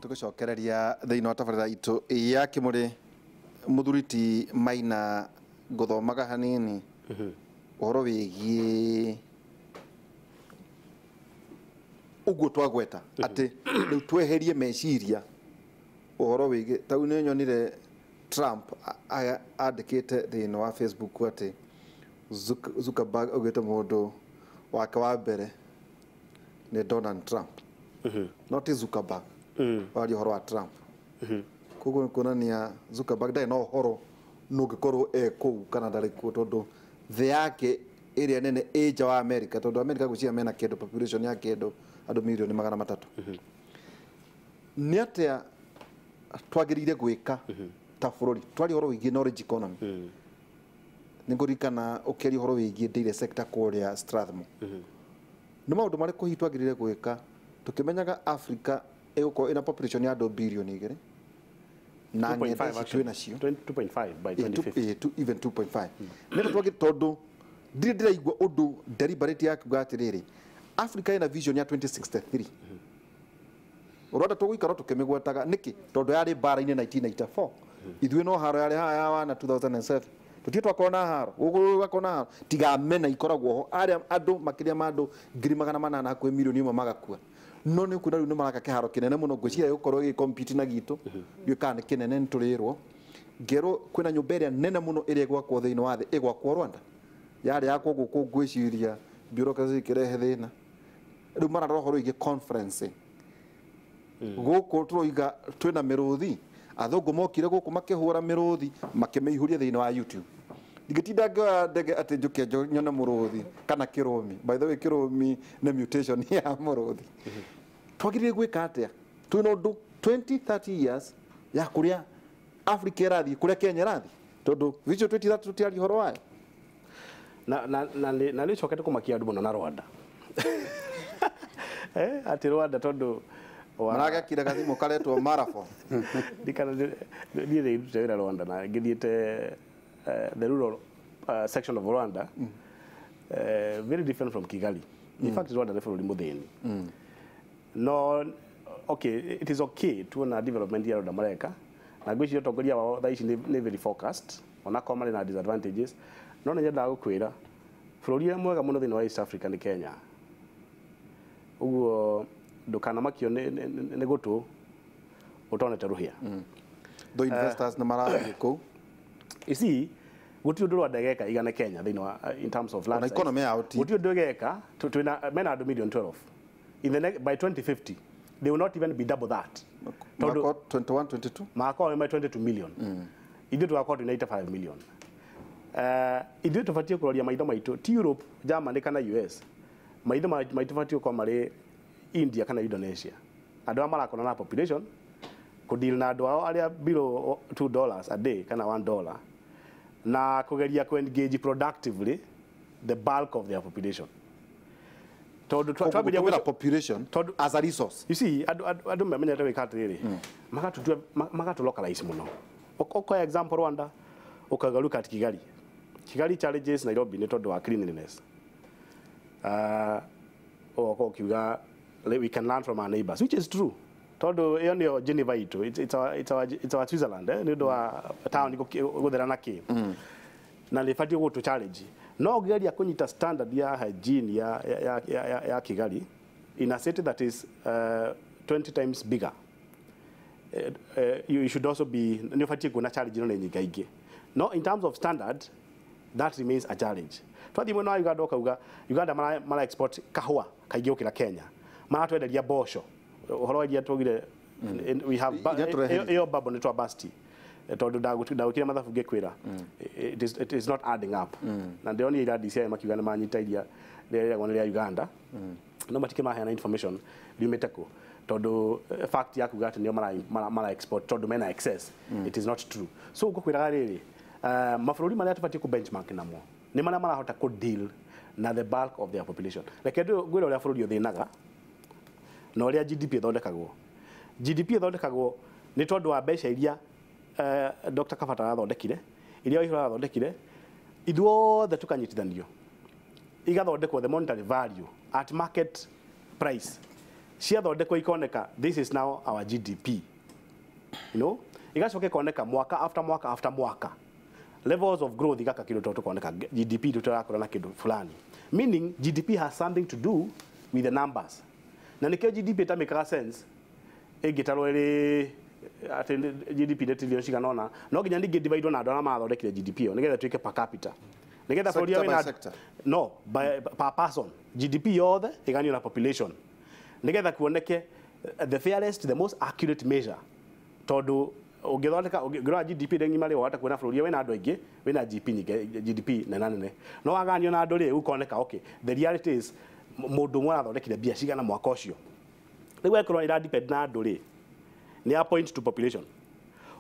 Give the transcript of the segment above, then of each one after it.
tugicokereria thiini wa tabarira itu ya kimuri muthuriti Maina guthomaga hanini uhoro wigie uguo twagweta ati riu tweherie meciria uhoro wigie tau ni nyonire Trump andikite thiini wa Facebook ati Zuckerberg augite mundu wake wa mbere ni Donald Trump not Zuckerberg wari uhoro wa Trump koguo kuonania Zuckerberg ndai no uhoro nungikorwo kou kana ndari kuo tondu thi yake area nene age wa America tondu America gucia mena kindu population ya kindu andu milioni 300 ni atia twagirire gwika ta bururi twari uhoro wigie knowledge economy ningurikana ukeri uhoro wigie dairy sector kuria Strathmore ni maundu mari kuhitwagirire gwika tukimenyaga Africa iguko ina population ya andu bilioni 2 na ng'enda twina cio 2.5 by 2050 even 2.5 nä twagä tondå ndirä ndä raigua å ndå deliberate yakuga atä rä rä Africa ina vision ya 2063 Rwanda tå gå ikara tå kä mä gwetaga nä kä tondå yarä mbara-inä 1994 ithuä no haro yarä haya wana 2007 tutie twakorwo na haro gå gakorwo na haro tigamena ikoragwo ho arä andå makä ria ma andå 800,000 hakuhä milioni 1 magakua no nä kuona rä u nä maraka kä haro kä nene må no ngwiciria gä korwo gä compete na gitå ndiå kana nä kä nene nä tå rä rwo ngerwo kwä na nyå mba ä rä a nene må no ä rä a gwakwo thä inä wa thä ä gwakwo Rwanda yarä yakwo gå kå ngwiciria bureaucracy kä rehe thä na rä u mararora horo igä conference gå kå tå roiga twä na mä rå thi athångå mokire gå kå makä hå ra mä rå thi makä mä ihå ria thä inä wa YouTube ndingä tinda ngä ndege atä njå kä nyone må rå thi kana kä rå mi by the way kä rå mi nä mutation ya må rå thi twagirire gwä ka atä a twä na å ndå 20-30 years ya kå rä a Africa ĩrathiĩ kũrĩa Kenya ĩrathiĩ tondũ vision 2030 tũtiari horo wayo na nĩ cokete kũmakia andũ mũno na Rwanda atĩ Rwanda tondũ maragekire gathimũ karetwo marathon ndikana niĩ nĩ ndutĩte wĩra Rwanda na ngĩthiĩte the rural section of Rwanda very different from Kigali in fact Rwanda nĩ bũrũri mũthĩni no okay it is okay tuona development ya Rwanda mareka na ngwĩciria ũtongoria wao thaa ici nĩ very focused onakorwo marĩ na disadvantages no nĩ nyendaga gũkwĩra bũrũri mwega mũno thĩinĩ wa East Africa nĩ Kenya ũguo ndũkanamakio nĩ gũtũ ũtonete rũhĩa though investors nĩ marathiĩ kũu ici gũtirĩ ũndũ Rwanda ĩgeka igane Kenya thĩinĩ wa in terms of land economy yao gũtirĩ ũndũ ĩgeka mena andũ million 12 by 2050 they will not even be double that. Mako 21, 22? Mako 22 million. Ithu tugakorwo twina 85 million. Ithu tubatie kuroria maitho maitu ti Europe, Germany kana US. Maitho maitu batie ko mari India kana Indonesia. Andu amarakona na population ku deal na andu ao aria below $2 a day kana $1 na kugeria ku engage productively the bulk of their population. Twambiria gwetha population as a resource. You see, adu memenyete wika atiriri magatu localize muno. Oko example Rwanda ukagaruka ati Kigali challenges Nairobi ni tondu wa cleanliness. Oko kiuga we can learn from our neighbors, which is true. Tondu iyo nio Geneva itu, it's our Switzerland ni ndo wa town guthera na ki na ni fati go to challenge no geria kunyita standard ya hygiene ya Kigali in a city that is 20 times bigger. You should also be ni fati kuna challenge no nyinga ingi. No, in terms of standard that remains a challenge. Twathi mwana Uganda okauga Uganda mara export kahua kaingi ukira Kenya mara twenderia bosho uhoro wa iria tugire we have yo babo ni twa basti tondu ndagukire mathabu ngikwira it is not adding up na ndio ni iradi cia makiuga na manyita iria rĩa gwanĩria Uganda no matike maheana information limiteko tondu fact ya kuga ati nio mara export tondu mena excess it is not true so ukokwira riri mabũrũri maria tubatie ku benchmark namo ni maria marahota ku deal na the bulk of their population like gwira uria bũrũri uthinaga na uria GDP ithondekagwo ni tondu wa mbeca iria Dr. Kafata arathondekire iria ihora arathondekire ithuothe tukanyitithanio igathondekwo the monetary value at market price ciathondekwo ikoneka this is now our GDP, you know, igacoka ikoneka mwaka after mwaka after mwaka, levels of growth igaka kindu to tukoneka GDP tutarakora na kindu fulani, meaning GDP has something to do with the numbers. Na nikio GDP itamikaga sense igitarwo iri ati GDP ne trillion ciganona no ginya ndingi divide na andu ara mathondekire GDP yo nigetha tuike per capita, nigetha bũrũri wina no by per person GDP yothe iganio na population, nigetha kuoneke the fairest, the most accurate measure, tondu ungithondeka ngirwa GDP ngima ri wata kuona bũrũri wina andu aingi wina GDP nene no waganio na andu ri ukoneka okay the reality is mundu mwana athondekire bia cigana mwaka ucio riu ekorwo ira depend na andu ri ni a point to population,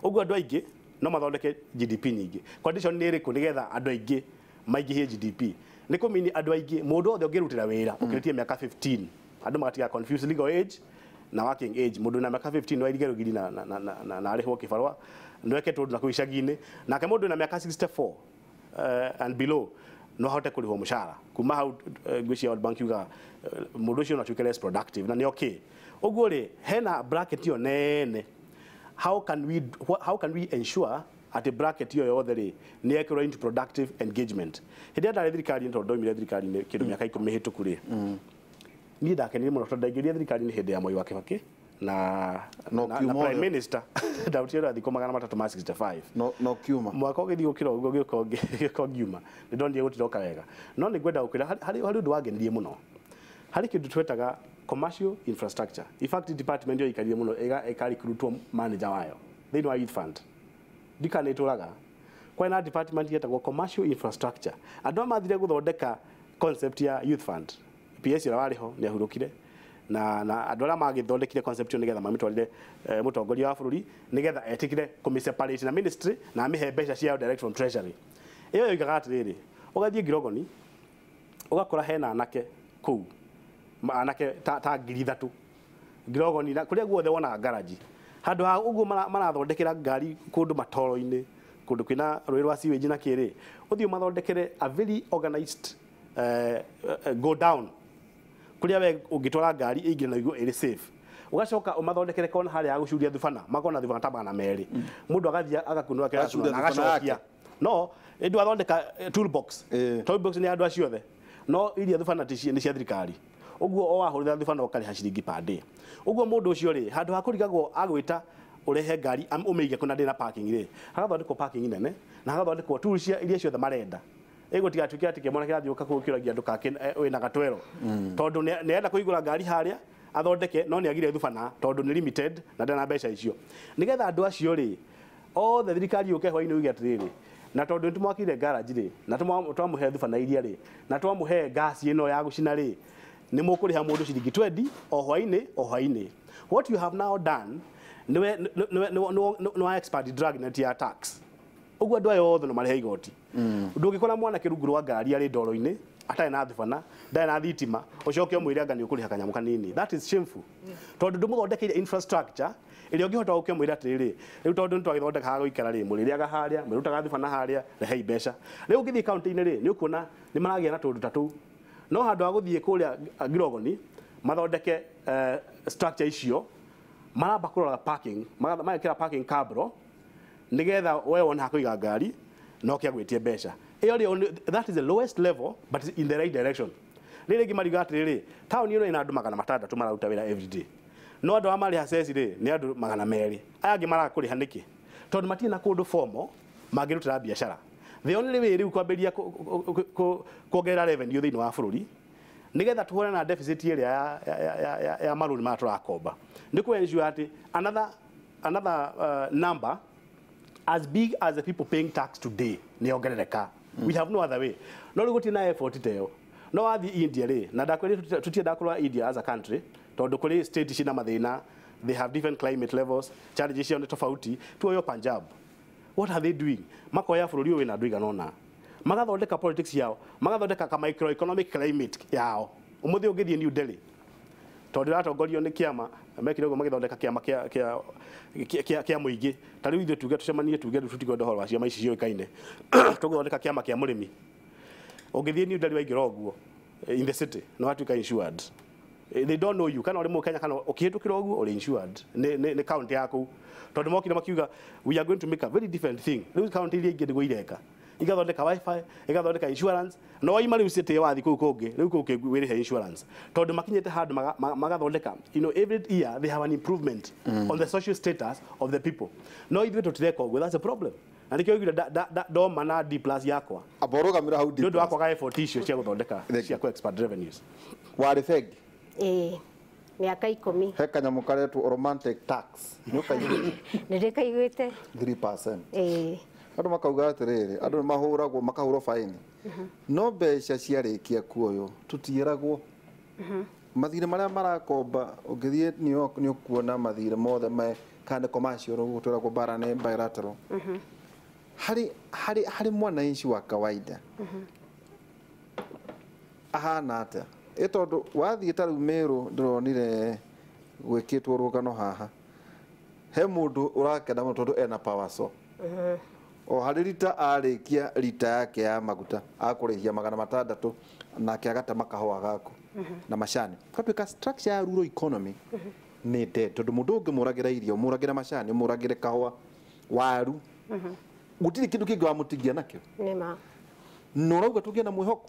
uguo andu aingi no mathondeke GDP nyingi. Condition ni iriku nigetha andu aingi maingihie GDP ni kumini andu aingi mundu othe ungirutira wira ukiritie miaka 15 andu magatiga confuse legal age na working age. Mundu na miaka 15 no irigero giri na arihwo kibarwa ndweke tundu na kuicagine nake mundu na miaka 64 and below no hote kurihwo mushara kuma hau ngwicia World Bank yuga mundu ucio no atuike less productive na ni okay. Uguo ri hena bracket yo nene, how can we ensure at a bracket yo yothe ri ni ekirwo into productive engagement. Hindi ndari thirikari nto ndomire thirikari ni kindu miaka 10 hituku ri ni ndakenire muno tondu ndaingĩrire thirikari ni hindi ya Mwai wa Kibaki na prime minister Daudi Rathiko 365 no kiuma mwaka ũgĩthiĩ gũkĩra ũguo gĩko ngiuma nĩ ndonire gũtiroka wega no nĩ ngwenda gũkwĩra harĩ ũndũ wangenirie mũno harĩ kĩndũ twetaga commercial infrastructure. In fact department yo ikarire mũno ĩkarikirutwo manager wayo thĩinĩ wa youth fund ndikanĩtũraga kwena department yetagwo commercial infrastructure. Andũ amathire gũthondeka concept ya youth fund, PS ĩrĩa warĩho nĩ ahurũkire na andũ arĩa magĩthondekire concept ĩyo nĩgetha mamitwarire mũtongoria wa bũrũri nĩgetha etikire kũmĩseparate na ministry na amĩhe mbeca ciao direct from treasury. Ĩyo yoigaga atĩrĩrĩ ũgathiĩ Ngirogoni ũgakora hena anake kũu anake ta 3,000 Ngirogoni na kũrĩa guothe wonaga garage handũ ha ũguo marathondekera ngari kũndũ matoro-inĩ kũndũ kwĩna rũĩ rwa sewage na kĩrĩ ũthiĩ mathondekere a very organized go down kuria we ungitwara ngari ingire na igũ ĩrĩ safe ugacoka umathondekere kona harĩa gucuria thubana makona thubana tabana meri mundu agathia agakunwa kira thubana agacokia no ndu athondeka toolbox ni andu aciothe no iria thubana ni cia thirikari uguo o wahurira thubana ukariha ciringi per day uguo mundu ucio ri handu ha kurigagwo agwita urehe ngari umeige kuna ndina parking ri hagathondekwo parking nene na hagathondekwo tools iria ciothe marenda ego tigatukia atike mwana kirathi ukakukiragia andu kake wina gatwero tondu ne enda kuigura ngari haria athondeke no ni agire thubana tondu ni limited na ndana mbeca icio nigetha andu acio ri o the thirikari uke hwaini uge atiriri na tondu ntumwakire garage ri na twamuhe thubana iria ri na twamuhe gas ino ya gucina ri ni mukuriha mundu ciringi 20 o hwaini. What you have now done no expert drug net ya tax uguo andu ayo othe no marihe igoti ndungikora mwana kirungu rwa ngari ari ndoro-ini atari na thubana ndari na thitima ucoke umwire anga ni ukuriha kanyamu kanini. That is shameful tondu ndumuthondekeire infrastructure iria ungihota uke mwira atiriri riu tondu ntwagithondeka ha guikara ri muririaga haria mirutaga thubana haria rehe mbeca riu ngithi county-ini ri ni ukuona ni maragia na tondu tatu no handu ha guthie kuria Ngirogoni mathondeke structure icio maramba kurora parking magekira parking cabro nigetha we wona hakuiga ngari no kia gwitie mbeca iyo that is the lowest level but in the right direction. Riri gimariga atiriri town ino ina andu 600 mararuta wira every day no andu amari hasesi ri ni andu 200 aya ngimara kuriha niki tondu matina kundu formal magirutira biashara the only way riu kwamberia kuongerera revenue thiini wa bururi nigetha tuhore na deficit iri ya maruni ma turakomba ni ku ensure ati another number as big as the people paying tax today ni ongerereka. We have no other way no ruguti na effort teo no wathi India ri na ndakwiri tutienda kurwa India as a country tondu kuri state cina mathina they have different climate levels challenges cia tofauti tuoyo Punjab what are they doing makoya bururi wina andu iganona magathondeka politics yao magathondeka ka microeconomic climate yao umuthi ungithie New Delhi tondu ratongorio ni kiama mekire uguo magithondeka kiama kia muingi ta riu ithu tuge tucemanie tuge tutigo ndohoro wa ciama ici cioikaine tugithondeka kiama kia murimi ungithie New Delhi waingiro uguo in the city no atuika insured they don't know you kana uri mu Kenya kana ukihitukira ogu uri insured ne county yako tondu mokire makiuga we are going to make a very different thing riu county iria ingi ndigo ireka igathondeka wifi igathondeka insurance no ima riu city wathi kuu kungi riu kuu wirihe insurance tondu makinyete handu magathondeka every year they have an improvement on the social status of the people no ithuĩ tutireka ũguo that's a problem na nikio gire doma na D+ yakwa aborogamira hau D+ ndu wakwa ga effort icio cia guthondeka cia ku expert revenues wari thegi miaka 10 he kanyamu karetwo romantic tax nĩũkaiguĩte nĩndĩkaiguĩte 3% andu makauga atiriri andu mahuragwo makahurwo faini no mbeca ciarĩkia kuoyo tutieragwo mathire maria marakomba ũngĩthie New York nĩ ũkuona mathire mothe me kana commercial gũtwaragwo bara nĩ bilateral hari mwananchi wa kawaida ahana atĩa ĩtondũ wathiĩ ta rĩu Meru ndĩronire gwĩkĩtwo rũgano haha he mũndũ ũrakena mũno tondũ ena power so o harĩ rita arĩkia rita yake ya maguta akũrĩhia 600 nake agatema kahũa gaku na macani gatuĩka structure ya rural economy nĩ dead tondũ mũndũ ũngĩmũragĩra irio mũragĩra macani mũragĩre kahũa waru gũtirĩ kĩndũ kĩngĩ wamũtigia nakĩo nĩma no ũrauga tũgĩe na mwĩhoko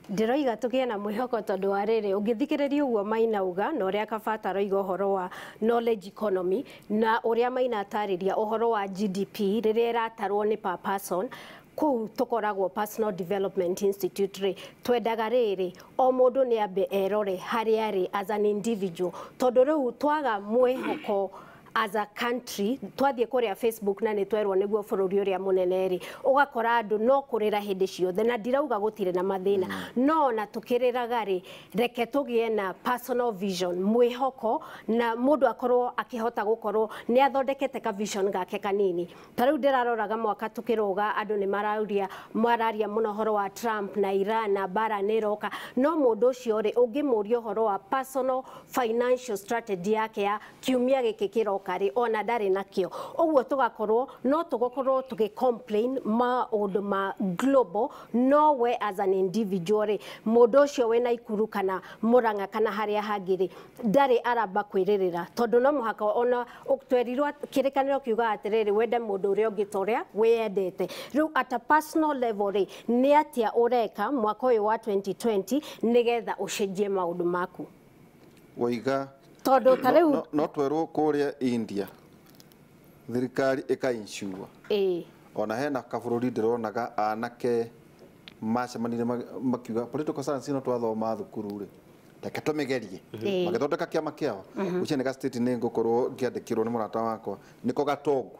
ndiroiga tũgĩe na mwĩhoko tondũ wa rĩrĩ ũngĩthikĩrĩria ũguo Maina uga na ũrĩa Kabata aroiga ũhoro wa knowledge economy na ũrĩa Maina atarĩria ũhoro wa GDP rĩrĩa ĩratarwo nĩ per person kuu tukoragwo Personal Development Institute ri twendaga rĩrĩ o mũndũ nĩ ambe erore harĩa arĩ as an individual tondũ rĩu twaga mwĩhoko as a country twathie kuria Facebook na ni twerwo niguo bururi uria munene ri ugakora andu no kurira hindi ciothe na ndirauga gutire na mathina no na tukiriraga ri reke tugie na personal vision mwihoko na mundu akorwo akihota gukorwo ni athondekete ka vision gake kanini tariu ndiraroraga mwaka tukiruga andu ni mararia muno horo wa Trump na Iran na bara niroka no mundu ucio ri ungimuria horo wa personal financial strategy yake ya kiumia gikikiro kari ona ndari nakio ogwo tugakorwo no tugokorwo tugicomplain maundu ma global no we as an individual mundu ucio we na ikuru kana Murang'a kana haria hangiri ndari aramba kwiririra tondu no muhaka ona twerirwo kirikaniro kiuga atiriri wende mundu uria ungitoria wiyendete riu at a personal level ni atia ureka mwaka uyu wa 2020 nigetha ucenjie maundu maku woiga tondu tariu no twerwo kuria India thirikari ikainsure ona hena kabururi ndironaga anake macemanire makiuga political science no twathoma thukuru ri reke tumigerie magithondeka kiama kiao ucio ni ga state ni ngukorwo ngiandikirwo ni murata wakwa niko gatongu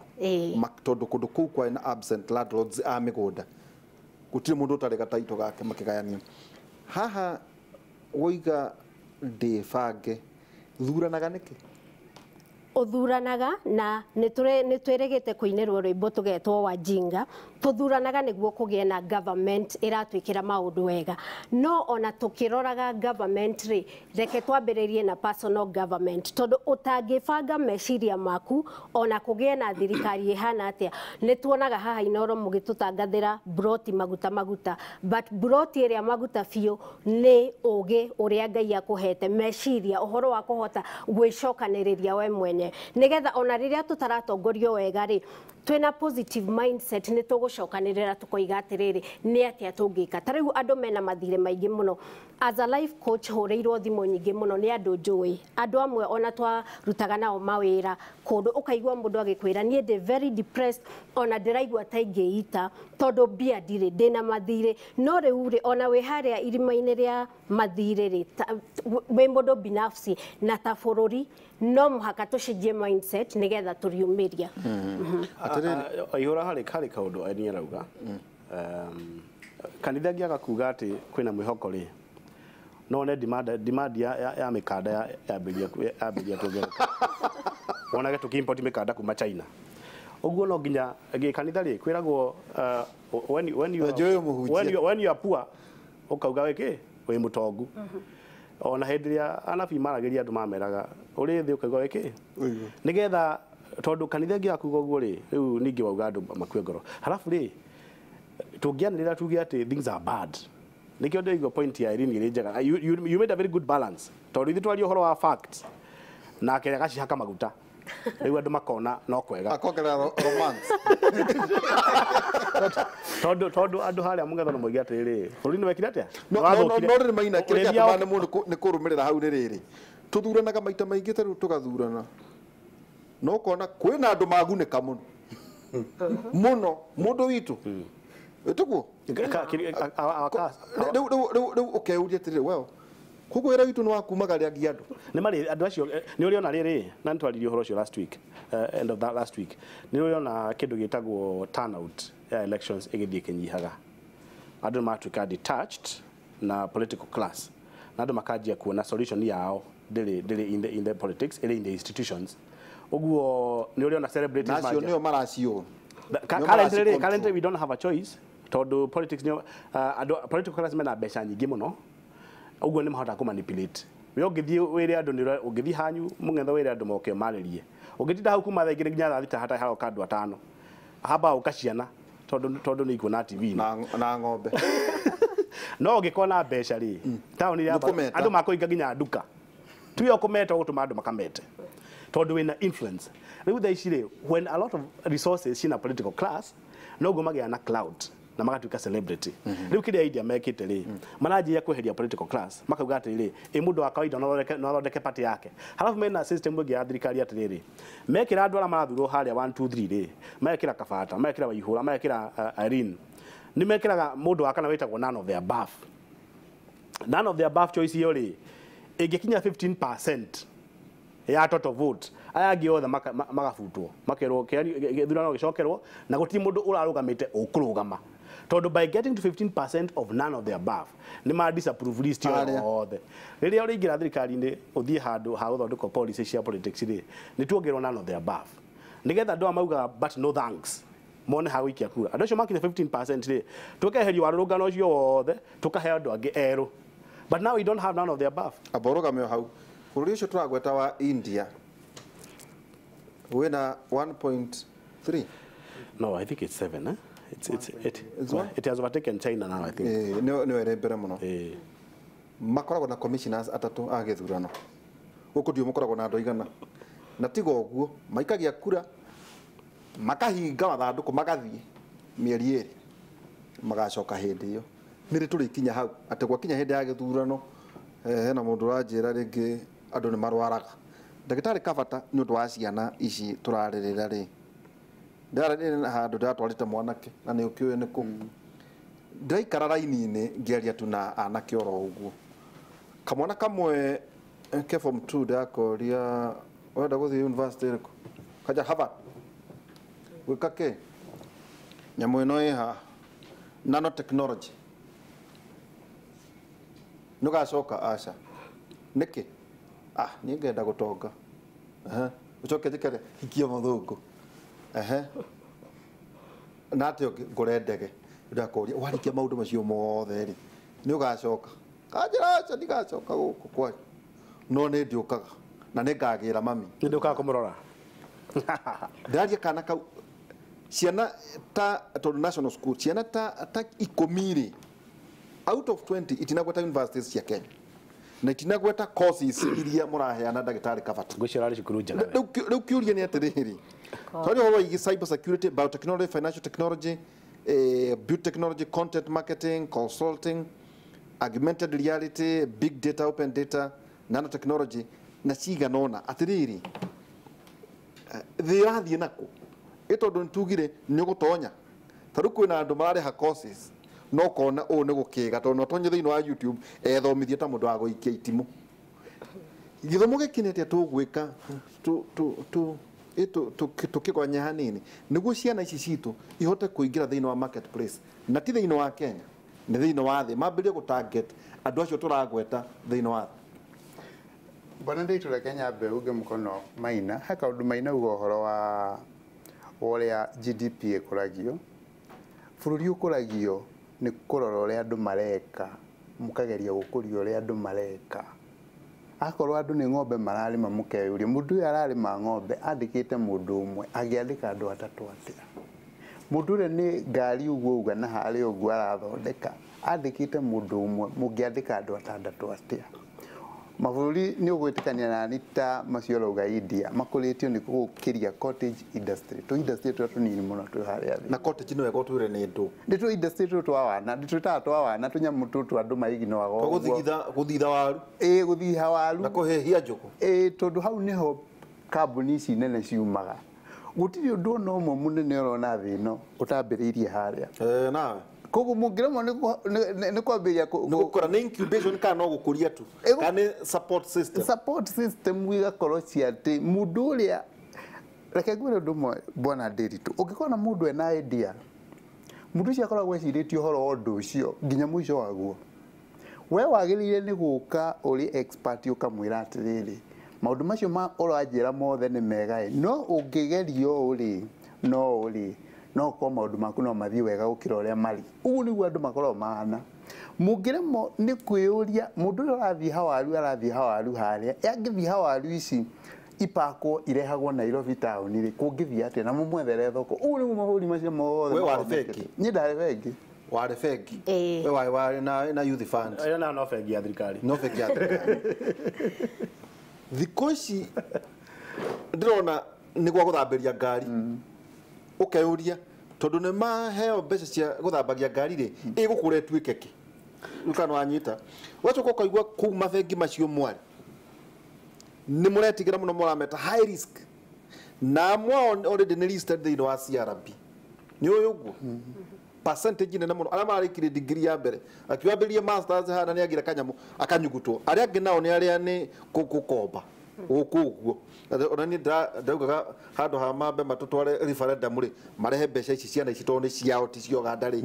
tondu kundu kuu kwa na absent landlords a migunda gutire mundu utari gataito gake makigayanio haha woiga ndibange thuranaga niki uthuranaga na nitwirigite kuinirwo rwimbo tugetwo Wajinga tuthuranaga niguo kugie na government iratwikira maundu wega no ona tukiroraga government ri reke twambiririe na personal government tondu utangibanga meciria maku ona kugie na thirikari ihana atia nituonaga haha Inoro mugitutangathira broti maguta but broti iria maguta fio ni ugi uria Ngai akuhete meciria uhoro wa kuhota gwicokaniriria we mwenye nigetha ona riria tutaratongorio wega ri twina positive mindset ni tugucokanirira tukoiga atiriri ni atia tungika tariu andu mena mathire maingi muno as a life coach horeirwo thimo nyingi muno ni andu njui andu amwe ona twa rutaga nao mawira kundu ukaigwa mundu agikwira ni ndi very depressed ona ndiraigwa taingiita tondu bia ndire ndina mathire no riu ri ona we haria irimaine ria mathire ri we mundu binafsi na ta bururi no muhaka tucenjie mindset nigetha turiumiria ihura hari kaundu ani arauga kanitha ngiaga kuga ati kwina mwihoko ri no ne demand ya mikanda ya tugereka wonage tukiimport mikanda kuma China oguo no nginya kanitha ri kwiragwo when you are poor ukauga wiki we mutongu ona hendiria anabi marageria andu mameraga uri thi ukauga wiki nigetha tondu kanitha ngia kuga uguo ri riu ningi wauga andu makue ngoro halafu ri tungianirira tuge ati things are bad nikio ndio point ya Irene ile njega. You made a very good balance. Tondu ithu twari uhoro wa facts na kenya gacihaka maguta. Riu andu makona no kwega. Akongera romance. Tondu andu haria mungethano moiga atiriri. Bũrũri nĩ wekire atia? No ni maina kire kĩa tũmane mũndũ nĩ kũrũmĩrĩra hau nĩ rĩrĩ. Tũthuranaga maita maingĩ tarĩu tũgathurana. No kona kwĩna andũ magunĩka mũno. Mũno mũndũ witũ. Ĩtuguo. Rĩu ũkeuria atĩrĩrĩ well koguo wĩra witũ nĩ wakumagaria angi andũ. Nĩ marĩ andũ acio nĩ ũrĩ ona rĩrĩ na nĩtwaririe ũhoro ũcio last week end of that last week nĩ ũrĩ ona kĩndũ gĩtagwo turnout ya elections ĩgĩthiĩ kĩnyihaga. Andũ matuĩka detached na political class na andũ makanjia kuona solution yao ndĩrĩ in the politics ĩrĩ in the institutions. Ũguo nĩ ũrĩ ona celebrities nacio nĩo maracio. Currently we don't have a choice. Tondu politics political class mena mbeca nyingĩ mũno. Uguo nĩ mahota ku manipulate. We ũngĩthiĩ wĩre andũ nĩ ũngĩthiĩ hanyu mũngetho wĩre andũ moke marĩrie. Ũngĩtinda hau kuma thaa igĩrĩ nginya thaa thita hata haro kandu atano. Haba ũkaciana tondu nĩ ikuona TV na ng'ombe. No ũngĩkona mbeca rĩ town ya andũ makũinga nginya nduka. Tuyo kumeta gũtũma andũ makamete. Tondu wĩna influence. Rĩu thaa ici rĩ when a lot of resources cina political class no gũmagĩa na cloud na magatuika celebrity. Riu kile idea mekite ri manajia kweheria political class makauga atiriri mundu wa kawaida no athondeke party yake. Halafu mena system ĩngĩ ya thirikari atiriri mekira andũ ara marathurwo haria 1 2 3 ri mekira Kabata mekira Waihura mekira Irene ni mekiraga mundu wa kana wetagwo none of the above. None of the above choice yo ri ĩngĩkinya 15% ya total vote aya angĩ othe magabutwo makerwo gĩthurano gĩcokerwo na gũtirĩ mũndũ ũrarũgamĩte ũkũrũgama. Tondu by getting to 15% of none of the above ni ma disapprove list yothe. Riria ũrĩingĩra thirikari-inĩ ũthiĩ handũ ha gũthondeka policy cia politics rĩ nĩ tuongerwo none of the above. Nigetha andũ amauga but no thanks mone ha gũikia kura. Andũ acio makinya 15% rĩ tũkeheria warũrũngano ũcio wothe tũkahe andũ angĩ erũ. But now we don't have none of the above. Aborũgamio hau. Bũrũri ũcio tũragweta wa India wina 1.3. No, I think it's 7, eh? It has overtaken China now, I think. No ere mbere muno. Makoragwo na commissioners atatu a gĩthurano. Gũkũ ndio makoragwo na andũ igana. Na tiga ũguo, maikagia kura makahinga mathandũkũ magathiĩ mĩeri ĩrĩ magacoka hĩndĩ ĩyo. Nĩ tũrĩkinya hau atĩ gwakinya hĩndĩ ya gĩthurano hena mũndũ ũranjĩra rĩngĩ andũ nĩ marwaraga. Ndagĩtarĩ Kabata nĩ ũndũ wa ciana ici tũrarĩrĩra rĩ ndararĩrĩra handũ ndatwarĩte mwanake na nĩ ũkĩũĩ nĩ kũ ndaikara raini-inĩ ngĩaria tu na anake oro ũguo. Kamwana kamwe ke form 2 ndakoria wenda gũthiĩ university ĩrĩkũ kaja Harvard gwĩka kĩ nyamũ ĩno ĩha nanotechnology nũgacoka aca nĩkĩ niĩ ngenda gũtonga ũcoke njĩkare hikia mũthũngũ na atĩ ngũre ndege ndakoria warikia maũndũ macio mothe rĩ nĩ ũgacoka kanjĩra aca ndigacoka gũkũ kwanyu no nĩ ndĩũkaga na nĩ ngagĩra mami nĩ ndĩũkaga kũmũrora ndaria kana kau ciana ta tondũ national school ciana ta 10 rĩ out of 20 itinagweta universities cia Kenya na itinagweta courses iria mũraheana ndagĩtarĩ Kabata ngũcira rĩ cukuru njega rĩu kĩũria nĩ atĩrĩrĩ tondũ ũhoro wĩgiĩ cyber security biotechnology financial technology beauty technology content marketing consulting augmented reality big data open data nanotechnology na cigana ũna atĩrĩrĩ thĩ ĩrathiĩ nakũ ĩtondũ nĩtugire nĩ ũgũtonya tarĩu kwĩna andũ mararĩha courses no kona ũũ nĩ gũkĩga tondũ no tonye thĩinĩ wa YouTube ethomithie ta mũndũ wa gũikia itimũ. Gĩthomo gĩkĩ nĩ atĩa tũgwĩka tũkĩgonya hanini nĩguo ciana ici citũ ihote kũingĩra thĩinĩ wa marketplace na ti thĩinĩ wa Kenya nĩ thĩinĩ wa thĩ mambĩrĩrie gũtarget andũ acio tũragweta thĩinĩ wa thĩ. Bwana ndĩitũra Kenya mbeuge mũkono Maina he kaũndũ Maina uga ũhoro wa ũrĩa GDP ĩkũragio. Bũrũri ũkũragio nĩ kũrora ũrĩa andũ mareka mũkageria gũkũria ũrĩa andũ mareka. Akorwo andũ nĩ ng'ombe mararĩma mũkeyũria mũndũ ũyũ ararĩma ng'ombe andĩkĩte mũndũ ũmwe agĩandĩka andũ atatũ atĩa. Mũndũ ũrĩa nĩ ngari ũguo uga na harĩa ũguo arathondeka andikite mundu umwe mungiandika andu atandatu atia maburi ni ugwitikania na Anita macio rauga India makuritio ni gukiria cottage industry to industry tu tunini muno tu haria na cottage no ego twire ni ndu nditu industry tu twawana nditu twawana tunyamu tu andu maigi no ago guthitha waru guthiha waru na kuhehia njugu tondu hau niho kambuni ici nene ciumaga gutiri undu no mo munene urona thino utambiriirie haria nawe koguo mungiremo ni kwambiria gukora ni incubation kana no gukuria tu kana support system wigakorwo ciati mundu uria reke ngwire undu mwe bona Ndiritu ungikora na mundu ena idea mundu ucio akoragwo eciritio horo wa undu ucio nginya muico waguo we wagirire ni guka uri expert ukamwira atiriri maundu macio ma uranjira mothe ni mega no ungigerio uri no kwa maundu maku no mathii wega gukira uria mari ugu niguo andu makorwo mahana mungiremo ni kwiyuria mundu uria arathii hawaru haria yangithi hawaru ici ipakwo irehagwo Nairobi town ri kungithia atia na mumwethere thoko ugu niguo mahuri macio mothe we wari feki ni ndari feki wari feki we wari na youth fund no feki ya thirikari no feki ya thirikari thikoci ndirona ni gwa guthamberia ngari ukeuria tondu ne maheo mbeca cia guthambagia ngari ri igukure twikeke ukano anyita wacho kaigwa kuma bengi macio mwari ni muretigira muno murameta high risk na mwa already ni listed the wa CRB ni uyugo percentage nene muno ala marikire degree ya mbere akiwambirie masters hana ni agira kanyamu akanyugutwo aria angi nao ni aria ni kukomba ukuguo onani ndaugaga handu ha mambe matutware referendum ri marehe mbeca ici ciana ici tone ciao ti cio gandari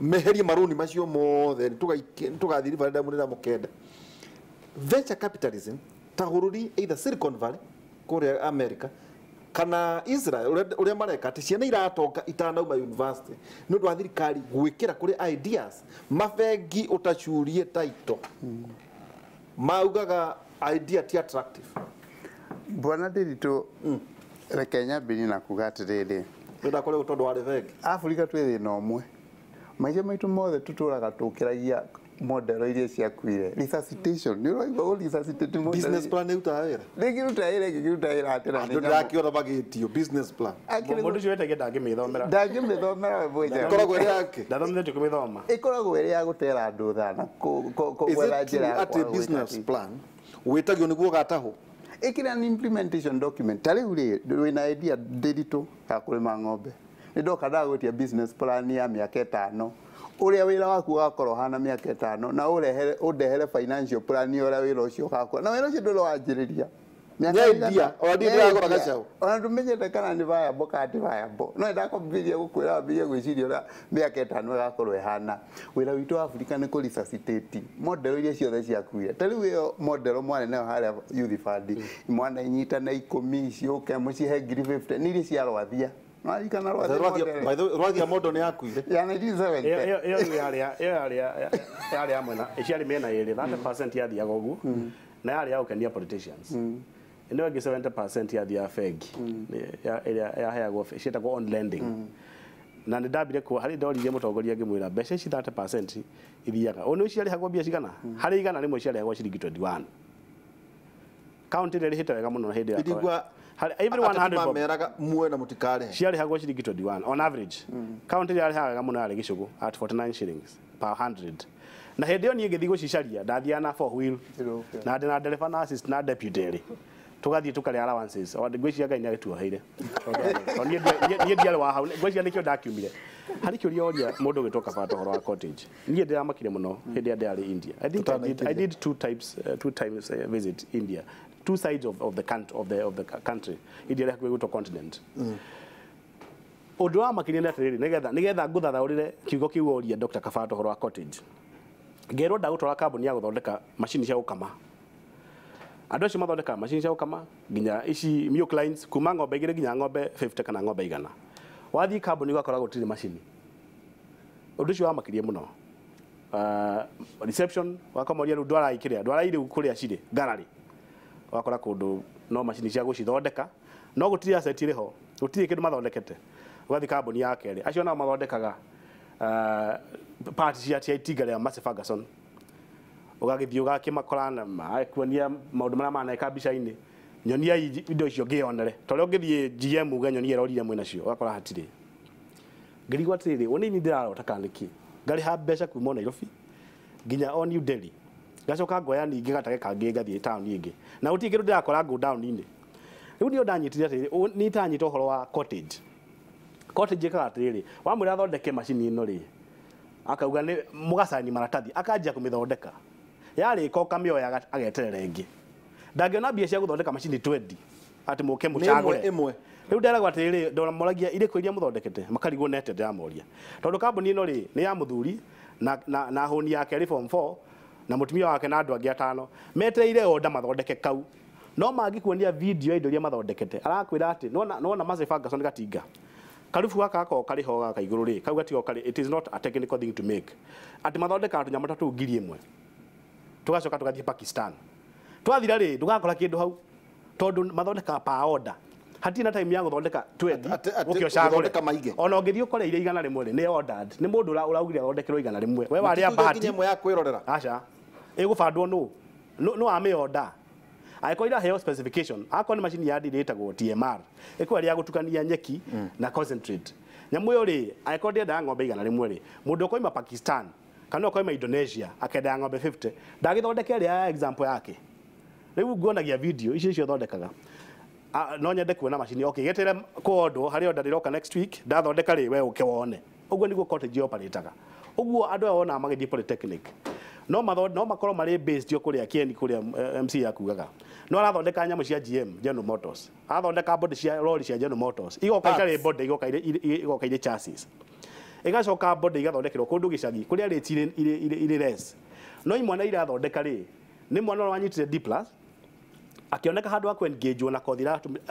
meherie maruni macio mothe tugathi referendum ri na mukenda venture capitalism tahururi either Silicon Valley kuria America kana Israel uria mareka ati ciana iratonga itanauma university ni undu wa thirikari gwikira kuri ideas mabengi utachurie title maugaga idea ti attractive bwana Ndiritu Kenya bini na kugatiriri nda kore utondu wa bengi Afrika twi thina umwe maica maitu mothe tuturaga tukiragia model iria ciakuire resuscitation ni roigwa resuscitate model business plan utawira ngiruta atira ni ndakiona bagitio business plan mundu cio wetege ndangimithomera we boja koragwo iri yake ndathomithĩtio kumithoma ikoragwo iri ya gutera andu thana gwetha njira ati business plan witagio niguo gataho ikira an implementation document tariu ri wina idea Ndiritu ya kurima ng'ombe ndoka ndagwitia business plan ya miaka 5 uria wira waku ugakorwo hana miaka 5 na urehere financial plan uria wira ucio ugakorwo na wira ucio ndoro wanjiriria idea odira agora gacao ona tumenyete kana ni viable kati viable no ndakwambiria gukwira mbia gwiciria uria miaka 5 igakorwo ihana wira witu wa Afrika ni ku resuscitate model iria ciothe ciakuire tariu iyo model mwana nayo haria youth fund mwana inyita na 10 icio kemucihe ngiri 50 ni iria ciarwathia marikana rwathia mondo ni yakuire ya 97 yaria mwena iciari mena iri 30% yathiaga uguo na yaria ukenia politicians ino wengi 70% yathia bengi yaheagwo cietagwo on lending na ndambire ku hari ndoririe mutongoria ngimwira mbeca ici 30% ithiaga ono iciarihagwo mbia cigana hari igana rimwe ciarihagwo ciringi 21 county riri hita wega muno hindi ya every 100 meraga muwe na mutikare ciarihagwo ciringi 21 on average county yarihaga muno yari gicugu at 49 shillings per 100 na hindi yo nie ngithi gucicaria ndathia na 4 wheel na ndina ndereba na assist na deputy ri tugathie tukari allowances ngwiciria Ngai ni agituoheire nie ndiari wa hau ngwiciria nikio ndakiumire hari kiuria oria mundu gitoka bata horo wa cottage nie ndiramakire muno hindi ndari India I did two times visit India two sides of the country India ya kwigutwo continent undu wa makiria ni atiriri nigetha nguthathaurire kiugo kiu oria Dr. Kabato horo wa cottage ngero ndagutwara kambuni ya guthondeka machine cia gukama andu acio mathondeka machine cia gukama nginya ici milk lines kuma ng'ombe igire nginya ng'ombe 50 kana ng'ombe igana wathii kambuni gwakora gutiri machine undu ucio wamakirie muno reception wakamoria ru ndwara ikiria ndwara iri kuria ciri gallery wakora kundu no machine cia gucithondeka no gutiri asset iriho gutiri kindu mathondekete ugathi kambuni ya keri acio nao mathondekaga party cia itiga rĩa Massey Ferguson ũgagĩthiĩ ũgakĩmakorana kuonia maũndũ marĩa maneka mbica-inĩ nyonia indo icio ngĩonere tondũ ũngĩthiĩ GM uge nyonia rorire mwena cio ũgakora hatirĩ ngĩrigwo atĩrĩrĩ ũnini ndĩrarota kana nĩkĩ ngarĩha mbeca kuma Nairobi nginya o New Delhi ngacoka ngoya ningĩ gatage kangĩ ngathiĩ town ingĩ na gũtirĩ kĩndũ ndĩrakora go down-inĩ rĩu nĩyo ndanyitire atĩrĩrĩ nĩ tanyita ũhoro wa cottage ĩkaga atĩrĩrĩ wamwĩra athondeke macini ĩno rĩ akauga nĩ mũgacani maratathi akanjia kũmĩthondeka yarĩka ũkamĩoya ageterera ĩngĩ ndangĩona mbia cia gũthondeka macini 20 atĩ mũke mũcagũre rĩu nderagwo atĩrĩrĩ ndamoragia irĩkũ iria mũthondekete makarigwo nete ndĩramoria tondũ kambuni ĩno rĩ nĩ ya mũthuri na hũni yake rĩ form 4 na mũtumia wake na andũ angĩ atano metereire order mathondeke kau no mangĩkuonia video indo iria mathondekete arakwĩra atĩ nona Massey Ferguson gatinga karufu gaka gako kari ho gaka igũrũ rĩ kau gatigo kari it is not a technical thing to make ati mathondeka tunyamũ tatu ngiri ĩmwe tugacoka tugathiĩ Pakistan twathira rĩ ndugakora kĩndũ hau tondũ mathondeka pa order hatirĩ na time ya gũthondeka 20 ũkĩocagũre ona ũngĩthiĩ ũkore iria igana rĩmwe rĩ nĩ ordered nĩ mũndũ ũraugire athondekerwo igana rĩmwe we warĩa bahati ĩmwe ya kwĩrorera aca ĩgũbandwo no amĩ order aikoira heo specification akoni machine ya ndiri itagwo TMR iko ya gutukania nyeki na concentrate nyamu yo ri aikodia da ng'ombe igana rimwe ri mundu ukoima Pakistan kana ukoima Indonesia akenda ng'ombe 50 ndagithondeke ri example yake riu nguonagia video icio thondekaga no nyende kuona machine okay getere kodo hari order iroka next week ndathondeka ri we ukewone uguo niguo cottage operataga uguo andu aona magithie polytechnic no makorwo marĩ based yo kuria Kieni kuria MC yakugaga no arathondeka nyamũ cia GM General Motors arathondeka body cia lorry cia General Motors igoka itarĩ body igoka irĩ chassis igacoka body igathondekerwo kũndũ gĩcagi kuria rĩti irĩ less no imwana irathondeka rĩ nĩ mwana wanyitire D+ akioneka handũ akwe engage na kothi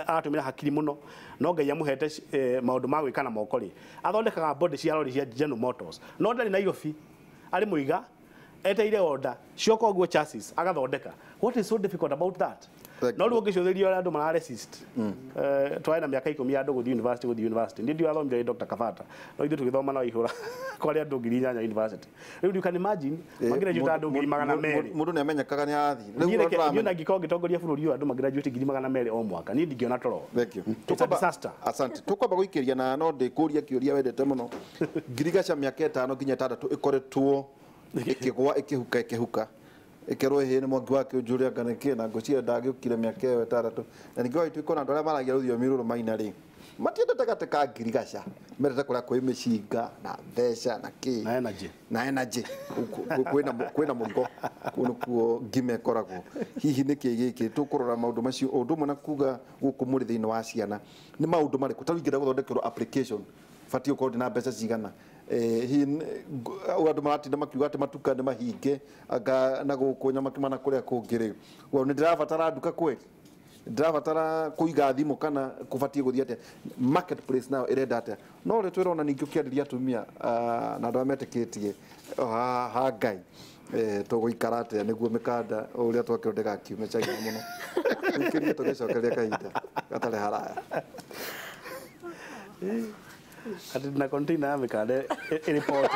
atumira hakiri muno no ngai amuhete maundu ma gwĩka na moko rĩ athondekaga body cia lorry cia General Motors no ndari Nairobi ari muiga eteire order cioko guo chassis agathondeka what is so difficult about that no ruo ngicuthirio andu mara resist twae na miaka 10 andu guthi university ndio athomire Dr. Kavata no ithu tugithoma na ihura kwari andu ngiri 8 university riu you can imagine magira juta andu ngiri 200 mundu ni amenyekaga ni athi riu na ngiko gitongoria bururi uyu andu magira juta ngiri 200 o mwaka ni ndingiona toro thank you disaster asante tukwamba guikiria na no ndikuria kiuria wendete muno ngirigaca miaka 5 nginya 6 ikoretwo ikigwa ikihuka ikerwo he ni mwangi wake ujuria ganeke na ngocia ndagiukire miaka 6 na ningo itu ikona ndora maragia ruthio miruru maina ri matiendete gateka ngirigaca merete kuria kwi micinga na mbeca na ki na energy kwina mungo kuo ngime koragwo hihi niki giki tukurora maundu macio undu mwana kuga guku muri thiini wa ciana ni maundu mariku taringire guthondekerwo application fatio code na mbeca cigana andu maratinda makiuga ati matuka ni mahinge anga na gukunya makimana kuria kungiri wo ni ndirabatara nduka kweli ndirabatara kuiga thimu kana kubatie guthia ati marketplace now irenda ati no ri twirona ningi ukienderia atumia na andu ametikitie ha ngai tuguikara ati niguo mikanda uria twakirondeka kiume chai muno ikirie tugicokeria kahinda gatare haraya ati na container ya mikanda report